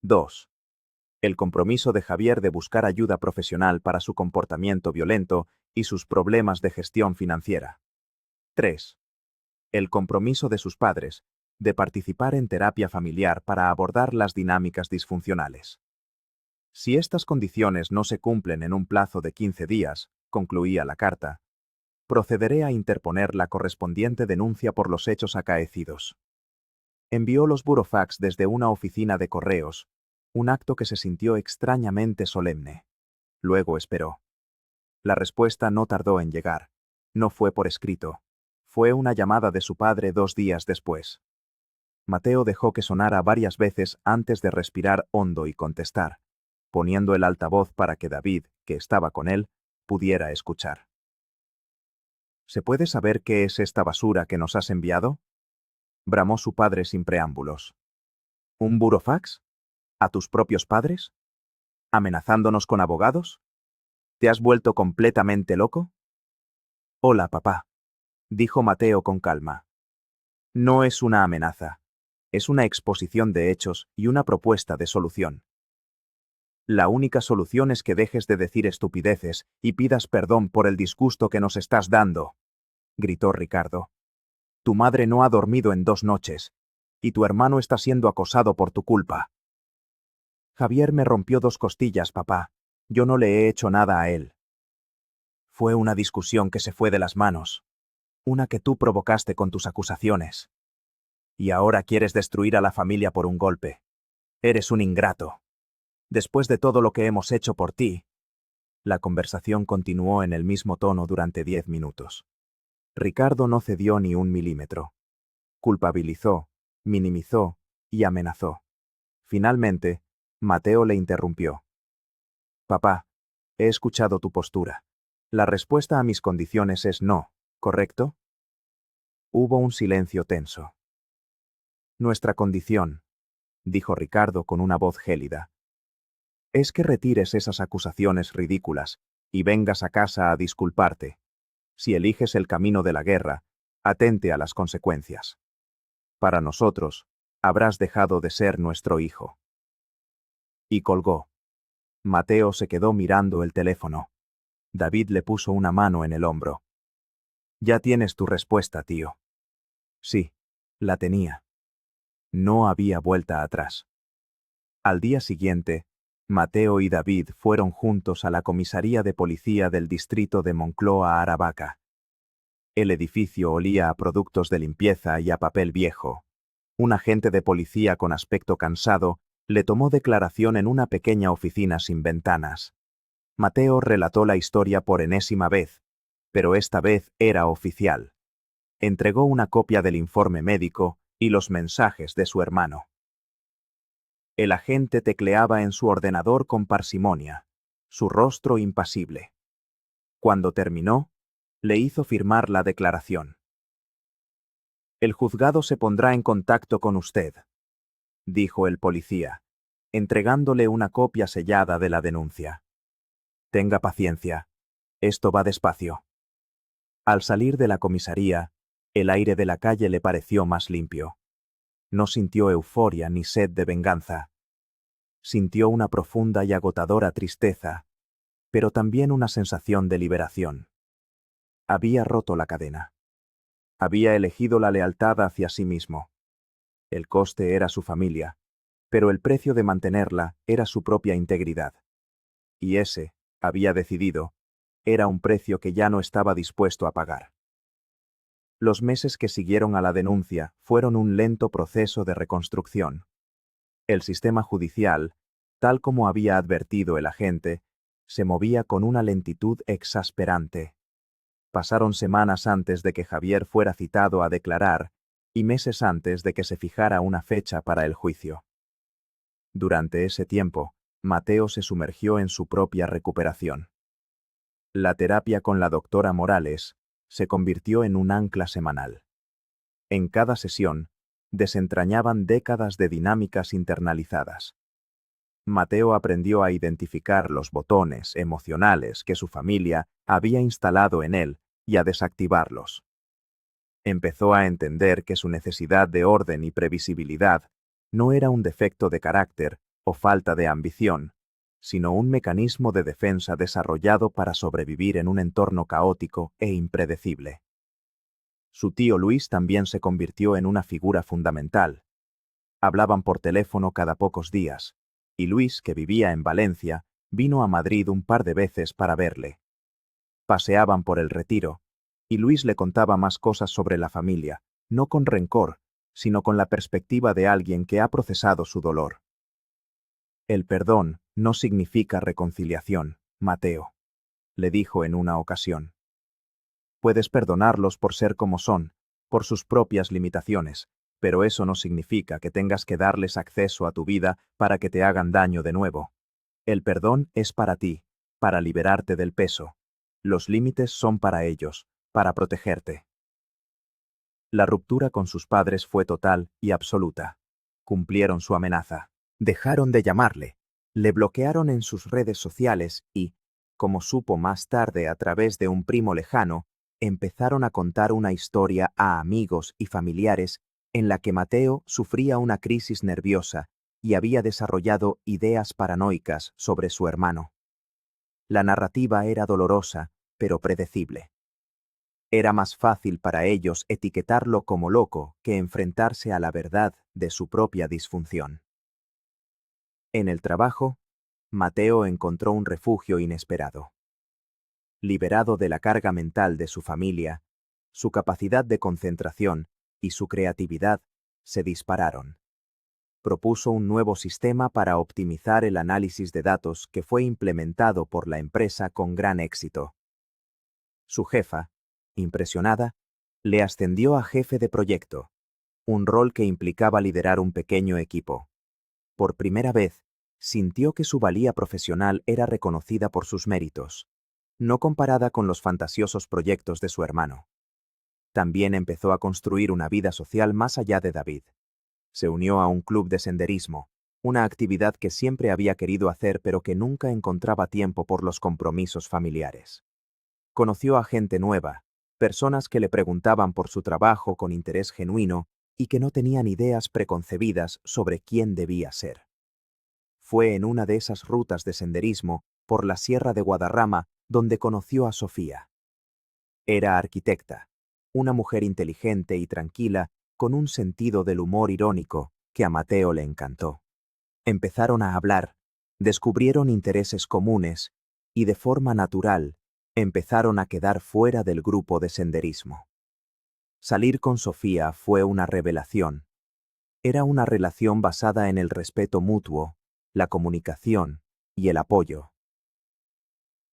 2. El compromiso de Javier de buscar ayuda profesional para su comportamiento violento y sus problemas de gestión financiera. 3. El compromiso de sus padres de participar en terapia familiar para abordar las dinámicas disfuncionales. Si estas condiciones no se cumplen en un plazo de 15 días, concluía la carta, procederé a interponer la correspondiente denuncia por los hechos acaecidos. Envió los burofax desde una oficina de correos, un acto que se sintió extrañamente solemne. Luego esperó. La respuesta no tardó en llegar. No fue por escrito. Fue una llamada de su padre 2 días después. Mateo dejó que sonara varias veces antes de respirar hondo y contestar, poniendo el altavoz para que David, que estaba con él, pudiera escuchar. ¿Se puede saber qué es esta basura que nos has enviado? Bramó su padre sin preámbulos. ¿Un burofax? ¿A tus propios padres? ¿Amenazándonos con abogados? ¿Te has vuelto completamente loco? Hola, papá, dijo Mateo con calma. No es una amenaza. Es una exposición de hechos y una propuesta de solución. La única solución es que dejes de decir estupideces y pidas perdón por el disgusto que nos estás dando, gritó Ricardo. Tu madre no ha dormido en 2 noches, y tu hermano está siendo acosado por tu culpa. Javier me rompió 2 costillas, papá. Yo no le he hecho nada a él. Fue una discusión que se fue de las manos. Una que tú provocaste con tus acusaciones. Y ahora quieres destruir a la familia por un golpe. Eres un ingrato. Después de todo lo que hemos hecho por ti. La conversación continuó en el mismo tono durante 10 minutos. Ricardo no cedió ni un milímetro. Culpabilizó, minimizó y amenazó. Finalmente, Mateo le interrumpió. Papá, he escuchado tu postura. La respuesta a mis condiciones es no, ¿correcto? Hubo un silencio tenso. Nuestra condición, dijo Ricardo con una voz gélida, es que retires esas acusaciones ridículas y vengas a casa a disculparte. Si eliges el camino de la guerra, atente a las consecuencias. Para nosotros, habrás dejado de ser nuestro hijo. Y colgó. Mateo se quedó mirando el teléfono. David le puso una mano en el hombro. Ya tienes tu respuesta, tío. Sí, la tenía. No había vuelta atrás. Al día siguiente, Mateo y David fueron juntos a la comisaría de policía del distrito de Moncloa, Aravaca. El edificio olía a productos de limpieza y a papel viejo. Un agente de policía con aspecto cansado le tomó declaración en una pequeña oficina sin ventanas. Mateo relató la historia por enésima vez, pero esta vez era oficial. Entregó una copia del informe médico y los mensajes de su hermano. El agente tecleaba en su ordenador con parsimonia, su rostro impasible. Cuando terminó, le hizo firmar la declaración. El juzgado se pondrá en contacto con usted, dijo el policía, entregándole una copia sellada de la denuncia. Tenga paciencia, esto va despacio. Al salir de la comisaría, el aire de la calle le pareció más limpio. No sintió euforia ni sed de venganza. Sintió una profunda y agotadora tristeza, pero también una sensación de liberación. Había roto la cadena. Había elegido la lealtad hacia sí mismo. El coste era su familia, pero el precio de mantenerla era su propia integridad. Y ese, había decidido, era un precio que ya no estaba dispuesto a pagar. Los meses que siguieron a la denuncia fueron un lento proceso de reconstrucción. El sistema judicial, tal como había advertido el agente, se movía con una lentitud exasperante. Pasaron semanas antes de que Javier fuera citado a declarar y meses antes de que se fijara una fecha para el juicio. Durante ese tiempo, Mateo se sumergió en su propia recuperación. La terapia con la doctora Morales se convirtió en un ancla semanal. En cada sesión, desentrañaban décadas de dinámicas internalizadas. Mateo aprendió a identificar los botones emocionales que su familia había instalado en él y a desactivarlos. Empezó a entender que su necesidad de orden y previsibilidad no era un defecto de carácter o falta de ambición, sino un mecanismo de defensa desarrollado para sobrevivir en un entorno caótico e impredecible. Su tío Luis también se convirtió en una figura fundamental. Hablaban por teléfono cada pocos días, y Luis, que vivía en Valencia, vino a Madrid un par de veces para verle. Paseaban por el Retiro, y Luis le contaba más cosas sobre la familia, no con rencor, sino con la perspectiva de alguien que ha procesado su dolor. El perdón no significa reconciliación, Mateo, le dijo en una ocasión. Puedes perdonarlos por ser como son, por sus propias limitaciones, pero eso no significa que tengas que darles acceso a tu vida para que te hagan daño de nuevo. El perdón es para ti, para liberarte del peso. Los límites son para ellos, para protegerte. La ruptura con sus padres fue total y absoluta. Cumplieron su amenaza. Dejaron de llamarle, le bloquearon en sus redes sociales y, como supo más tarde a través de un primo lejano, empezaron a contar una historia a amigos y familiares en la que Mateo sufría una crisis nerviosa y había desarrollado ideas paranoicas sobre su hermano. La narrativa era dolorosa, pero predecible. Era más fácil para ellos etiquetarlo como loco que enfrentarse a la verdad de su propia disfunción. En el trabajo, Mateo encontró un refugio inesperado. Liberado de la carga mental de su familia, su capacidad de concentración y su creatividad se dispararon. Propuso un nuevo sistema para optimizar el análisis de datos que fue implementado por la empresa con gran éxito. Su jefa, impresionada, le ascendió a jefe de proyecto, un rol que implicaba liderar un pequeño equipo. Por primera vez, sintió que su valía profesional era reconocida por sus méritos, no comparada con los fantasiosos proyectos de su hermano. También empezó a construir una vida social más allá de David. Se unió a un club de senderismo, una actividad que siempre había querido hacer pero que nunca encontraba tiempo por los compromisos familiares. Conoció a gente nueva, personas que le preguntaban por su trabajo con interés genuino y que no tenían ideas preconcebidas sobre quién debía ser. Fue en una de esas rutas de senderismo por la Sierra de Guadarrama donde conoció a Sofía. Era arquitecta, una mujer inteligente y tranquila, con un sentido del humor irónico que a Mateo le encantó. Empezaron a hablar, descubrieron intereses comunes y de forma natural empezaron a quedar fuera del grupo de senderismo. Salir con Sofía fue una revelación. Era una relación basada en el respeto mutuo, la comunicación y el apoyo.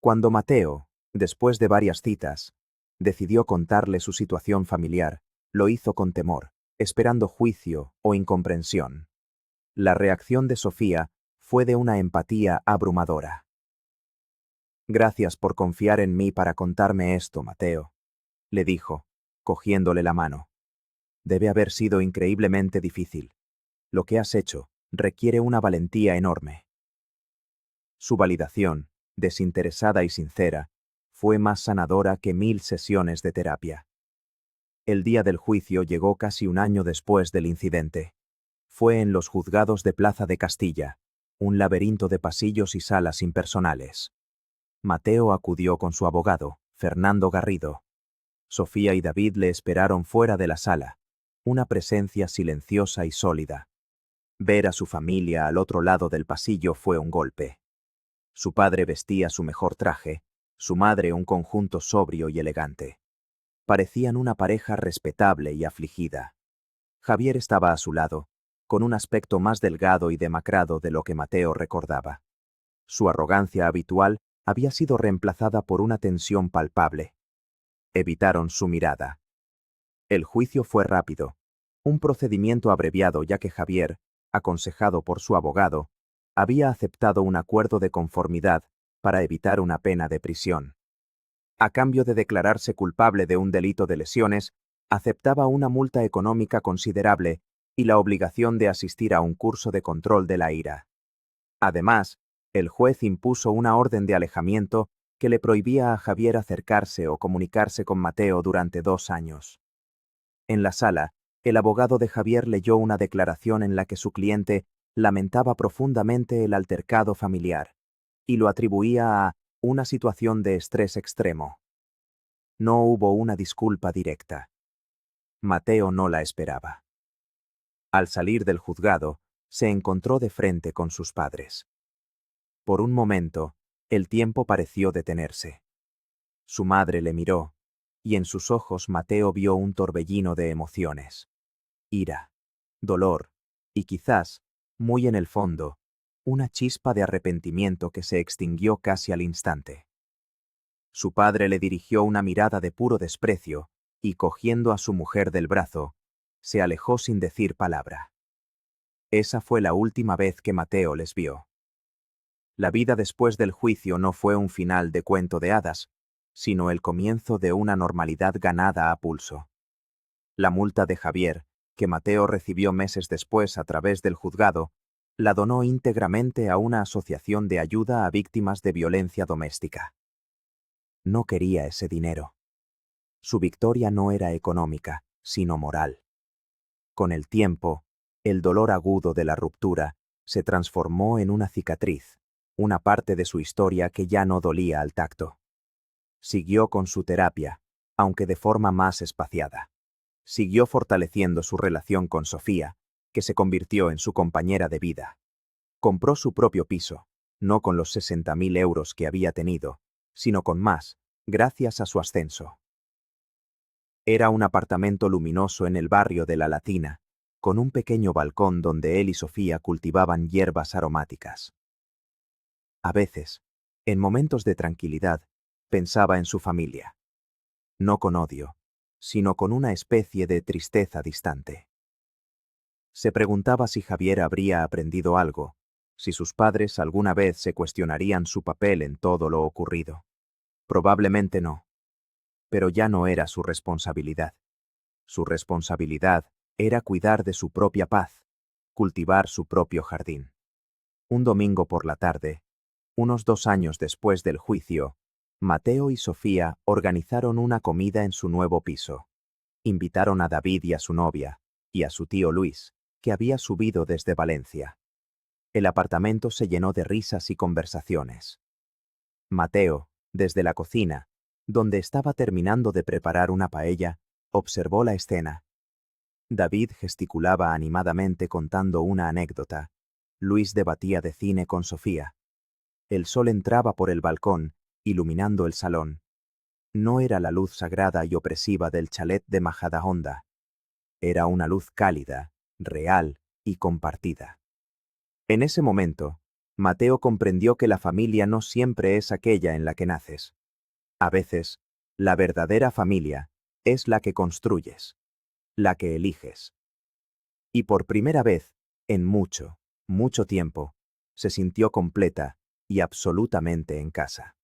Cuando Mateo, después de varias citas, decidió contarle su situación familiar, lo hizo con temor, esperando juicio o incomprensión. La reacción de Sofía fue de una empatía abrumadora. Gracias por confiar en mí para contarme esto, Mateo, le dijo, cogiéndole la mano. Debe haber sido increíblemente difícil. Lo que has hecho requiere una valentía enorme. Su validación, desinteresada y sincera, fue más sanadora que 1000 sesiones de terapia. El día del juicio llegó casi un año después del incidente. Fue en los juzgados de Plaza de Castilla, un laberinto de pasillos y salas impersonales. Mateo acudió con su abogado, Fernando Garrido. Sofía y David le esperaron fuera de la sala, una presencia silenciosa y sólida. Ver a su familia al otro lado del pasillo fue un golpe. Su padre vestía su mejor traje, su madre un conjunto sobrio y elegante. Parecían una pareja respetable y afligida. Javier estaba a su lado, con un aspecto más delgado y demacrado de lo que Mateo recordaba. Su arrogancia habitual había sido reemplazada por una tensión palpable. Evitaron su mirada. El juicio fue rápido, un procedimiento abreviado ya que Javier, aconsejado por su abogado, había aceptado un acuerdo de conformidad para evitar una pena de prisión. A cambio de declararse culpable de un delito de lesiones, aceptaba una multa económica considerable y la obligación de asistir a un curso de control de la ira. Además, el juez impuso una orden de alejamiento que le prohibía a Javier acercarse o comunicarse con Mateo durante 2 años. En la sala, el abogado de Javier leyó una declaración en la que su cliente lamentaba profundamente el altercado familiar y lo atribuía a una situación de estrés extremo. No hubo una disculpa directa. Mateo no la esperaba. Al salir del juzgado, se encontró de frente con sus padres. Por un momento, el tiempo pareció detenerse. Su madre le miró, y en sus ojos Mateo vio un torbellino de emociones. Ira, dolor, y quizás, muy en el fondo, una chispa de arrepentimiento que se extinguió casi al instante. Su padre le dirigió una mirada de puro desprecio, y cogiendo a su mujer del brazo, se alejó sin decir palabra. Esa fue la última vez que Mateo les vio. La vida después del juicio no fue un final de cuento de hadas, sino el comienzo de una normalidad ganada a pulso. La multa de Javier, que Mateo recibió meses después a través del juzgado, la donó íntegramente a una asociación de ayuda a víctimas de violencia doméstica. No quería ese dinero. Su victoria no era económica, sino moral. Con el tiempo, el dolor agudo de la ruptura se transformó en una cicatriz, una parte de su historia que ya no dolía al tacto. Siguió con su terapia, aunque de forma más espaciada. Siguió fortaleciendo su relación con Sofía, que se convirtió en su compañera de vida. Compró su propio piso, no con los 60.000 euros que había tenido, sino con más, gracias a su ascenso. Era un apartamento luminoso en el barrio de La Latina, con un pequeño balcón donde él y Sofía cultivaban hierbas aromáticas. A veces, en momentos de tranquilidad, pensaba en su familia. No con odio, sino con una especie de tristeza distante. Se preguntaba si Javier habría aprendido algo, si sus padres alguna vez se cuestionarían su papel en todo lo ocurrido. Probablemente no. Pero ya no era su responsabilidad. Su responsabilidad era cuidar de su propia paz, cultivar su propio jardín. Un domingo por la tarde, unos 2 años después del juicio, Mateo y Sofía organizaron una comida en su nuevo piso. Invitaron a David y a su novia, y a su tío Luis, que había subido desde Valencia. El apartamento se llenó de risas y conversaciones. Mateo, desde la cocina, donde estaba terminando de preparar una paella, observó la escena. David gesticulaba animadamente contando una anécdota. Luis debatía de cine con Sofía. El sol entraba por el balcón, iluminando el salón. No era la luz sagrada y opresiva del chalet de Majadahonda. Era una luz cálida, real y compartida. En ese momento, Mateo comprendió que la familia no siempre es aquella en la que naces. A veces, la verdadera familia es la que construyes, la que eliges. Y por primera vez, en mucho, mucho tiempo, se sintió completa y absolutamente en casa.